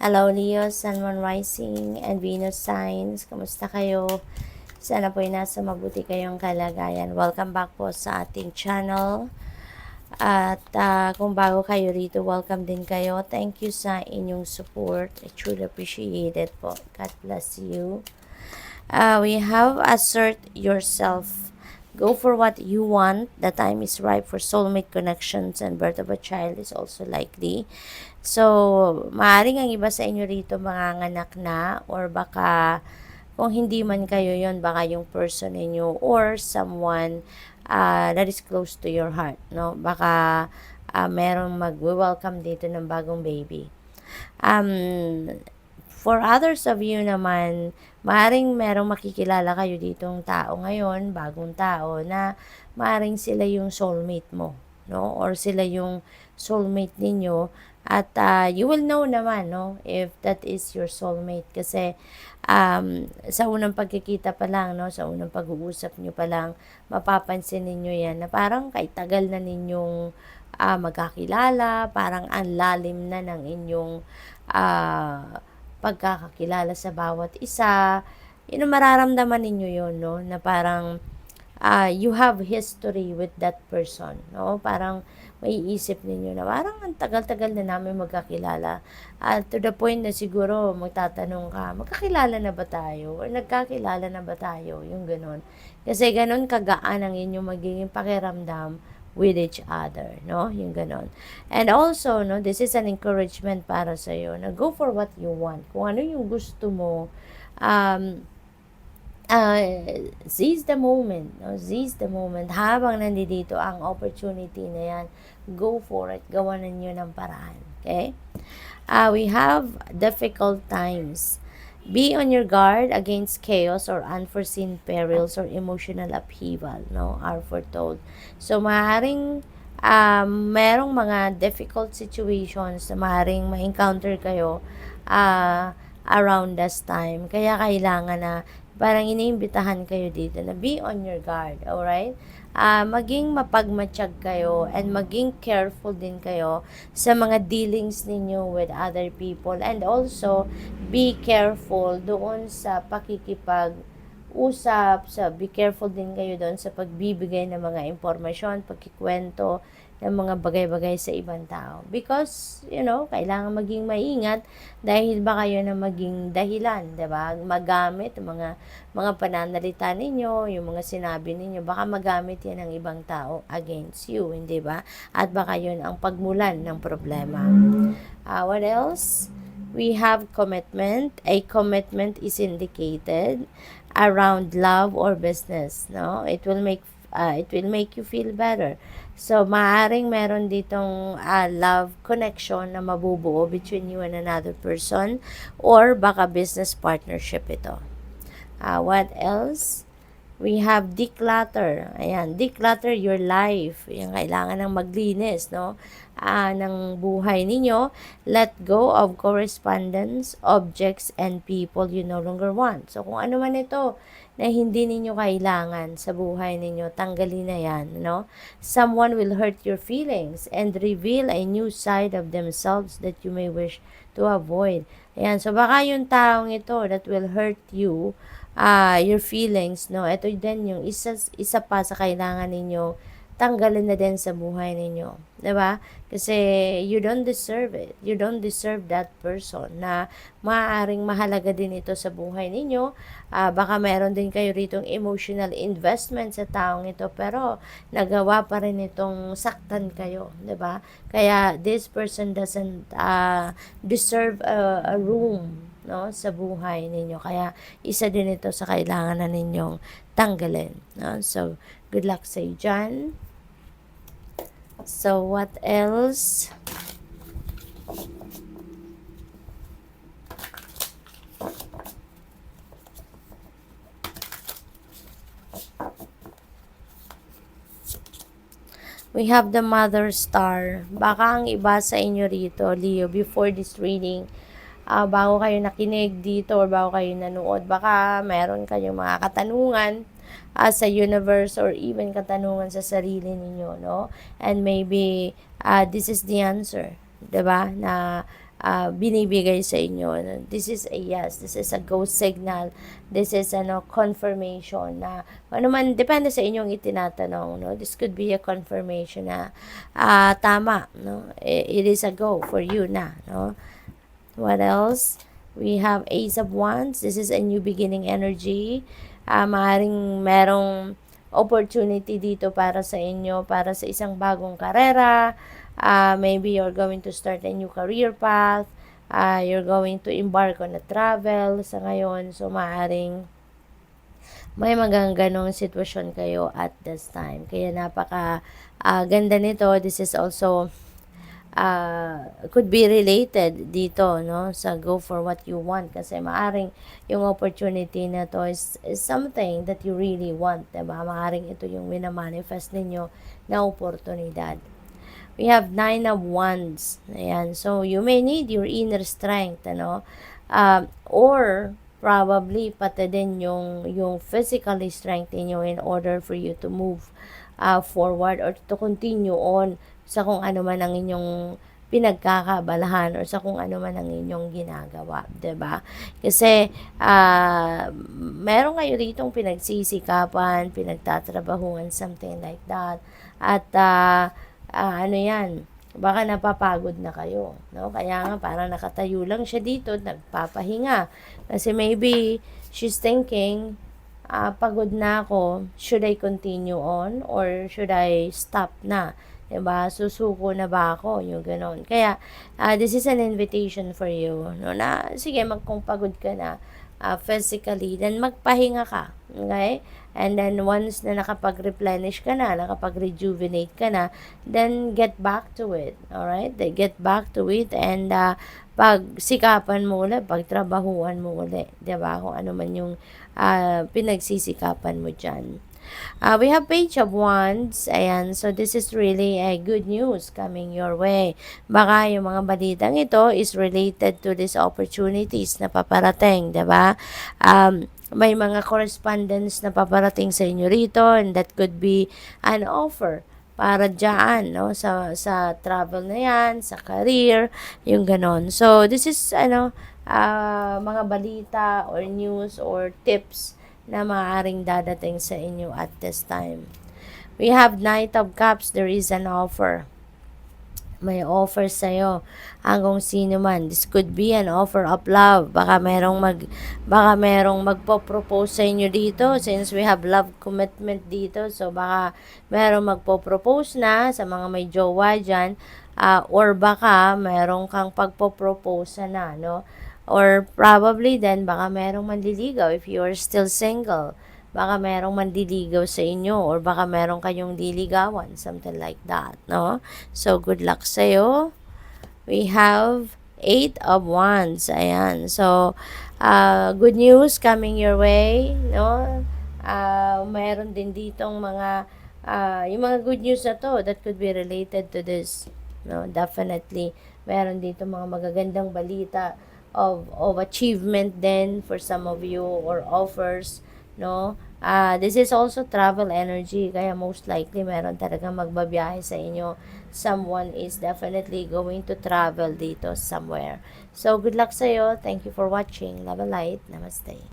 Hello Leo, Sun, Moon Rising, and Venus Signs. Kamusta kayo? Sana po ay nasa mabuti kayong kalagayan. Welcome back po sa ating channel. At kung bago kayo rito, welcome din kayo. Thank you sa inyong support. I truly appreciate it po. God bless you. We have assert yourself. Go for what you want. The time is ripe for soulmate connections and birth of a child is also likely. So, maaaring ang iba sa inyo rito manganganak na or baka kung hindi man kayo yon baka yung person ninyo or someone that is close to your heart, no? Baka merong mag-welcome dito ng bagong baby. For others of you naman, maaaring merong makikilala kayo ditong tao ngayon, bagong tao, na maaaring sila yung soulmate mo, no? Or sila yung soulmate ninyo. At you will know naman, no? If that is your soulmate. Kasi sa unang pagkikita pa lang, no? Sa unang pag-uusap nyo pa lang, mapapansin ninyo yan na parang kahit tagal na ninyong magkakilala, parang ang lalim na ng inyong pagkakakilala sa bawat isa, mararamdaman ninyo yun, no? Na parang you have history with that person, no? Parang maiisip ninyo na parang ang tagal-tagal na namin magkakilala. To the point na siguro magtatanong ka, magkakilala na ba tayo? Or nagkakilala na ba tayo? Yung ganun. Kasi ganun kagaan ang inyong magiging pakiramdam with each other, no? Yung ganon. And also, no, this is an encouragement para sa iyo na go for what you want. Kung ano yung gusto mo, seize the moment, no? Seize the moment. Habang nandito ang opportunity na yan, go for it. Gawanan nyo ng paraan. Okay? We have difficult times. Be on your guard against chaos or unforeseen perils or emotional upheaval, no? Are foretold. So, maaaring merong mga difficult situations na maaaring ma-encounter kayo around this time. Kaya kailangan na parang iniimbitahan kayo dito na be on your guard, alright? Maging mapagmatsyag kayo and maging careful din kayo sa mga dealings ninyo with other people, and also be careful doon sa pakikipag-usap, be careful din kayo doon sa pagbibigay ng mga impormasyon, pagkikwento ng mga bagay-bagay sa ibang tao. Because, kailangan maging maingat dahil baka yun ang maging dahilan, diba? Magamit mga pananalita ninyo, yung mga sinabi ninyo, baka magamit yan ng ibang tao against you, hindi ba? At baka yun ang pagmulan ng problema. What else? We have commitment. A commitment is indicated around love or business, no? It will make you feel better. So, maaaring meron ditong love connection na mabubuo between you and another person, or baka business partnership ito. What else? We have declutter. Ayan, declutter your life. Yung kailangan ng maglinis, no? Ng buhay ninyo. Let go of correspondence, objects, and people you no longer want. So, kung ano man ito na hindi ninyo kailangan sa buhay ninyo, tanggalin na yan, no? Someone will hurt your feelings and reveal a new side of themselves that you may wish to avoid. Ayan, so baka yung taong ito that will hurt you, your feelings, no? Ito din yung isa pa sa kailangan ninyo tanggalin na din sa buhay ninyo. 'Di ba? Kasi you don't deserve it. You don't deserve that person na maaaring mahalaga din ito sa buhay ninyo. Baka meron din kayo ritong emotional investment sa taong ito, pero nagawa pa rin itong saktan kayo. 'Di ba? Kaya this person doesn't deserve a room, no, sa buhay ninyo. Kaya isa din ito sa kailangan na ninyong tanggalin, no? So, good luck sa iyo dyan. So, what else? We have the Mother Star. Baka ang iba sa inyo rito, Leo, before this reading, bago kayo nakinig dito or bago kayo nanood, baka meron kayong mga katanungan sa universe or even katanungan sa sarili ninyo, no? And maybe this is the answer, 'di ba? Na binibigay sa inyo. This is a yes, this is a go signal, this is confirmation na ano man, depende sa inyong itinatanong, no? This could be a confirmation na tama, no? It is a go for you na, no? What else? We have Ace of Wands. This is a new beginning energy. Maaaring merong opportunity dito para sa inyo, para sa isang bagong karera. Maybe you're going to start a new career path. You're going to embark on a travel sa ngayon. So, maaaring may ganong sitwasyon kayo at this time. Kaya napaka ganda nito. This is also could be related dito, no, sa go for what you want, kasi maaring yung opportunity na to is something that you really want, diba? Maaring ito yung minamanifest ninyo na oportunidad. We have 9 of Wands. Ayan. So, you may need your inner strength, ano? Or, probably, pati din yung physically strength ninyo in order for you to move forward or to continue on sa kung ano man ang inyong pinagkakabalahan or sa kung ano man ang inyong ginagawa, 'di ba? Kasi meron kayo ditong pinagsisikapan, pinagtatrabahuan, something like that. At ano 'yan, baka napapagod na kayo, no? Kaya nga parang nakatayo lang siya dito, nagpapahinga. Kasi maybe she's thinking, pagod na ako, should I continue on or should I stop na? Diba? Susuko na ba ako? Yung ganon. Kaya, this is an invitation for you, no? Na, sige, kung pagod ka na, physically, then magpahinga ka. Okay? And then, once na nakapag-replenish ka na, nakapag-rejuvenate ka na, then get back to it. Alright? Get back to it and pagsikapan mo ulit, pagtrabahuan mo ulit. Diba? Kung ano man yung pinagsisikapan mo dyan. We have Page of Wands. Ayan. So, this is really a good news coming your way. Baka yung mga balitang ito is related to these opportunities na paparating, diba? May mga correspondence na paparating sa inyo rito, and that could be an offer para dyan, no? Sa travel na yan, sa career, yung ganon. So, this is, mga balita or news or tips na maaaring dadating sa inyo at this time. We have Knight of Cups. There is an offer. May offer sa'yo hanggang sino man. This could be an offer of love. Baka merong magpo-propose sa inyo dito since we have love commitment dito. So, baka merong magpo-propose na sa mga may jowa dyan. Or baka merong kang pagpo-propose na, no? Or probably then, baka merong manliligaw if you are still single. Baka merong mandiligaw sa inyo or baka merong kayong liligawan, something like that, no? So, good luck sa'yo. We have 8 of Wands. Ayan. So, good news coming your way, no? Meron din ditong mga, yung mga good news na to that could be related to this, no? Definitely. Meron dito mga magagandang balita of achievement then for some of you or offers, no? This is also travel energy, kaya most likely meron talagang magbabiyahe sa inyo. Someone is definitely going to travel dito somewhere. So, good luck sa'yo. Thank you for watching. Love and light. Namaste.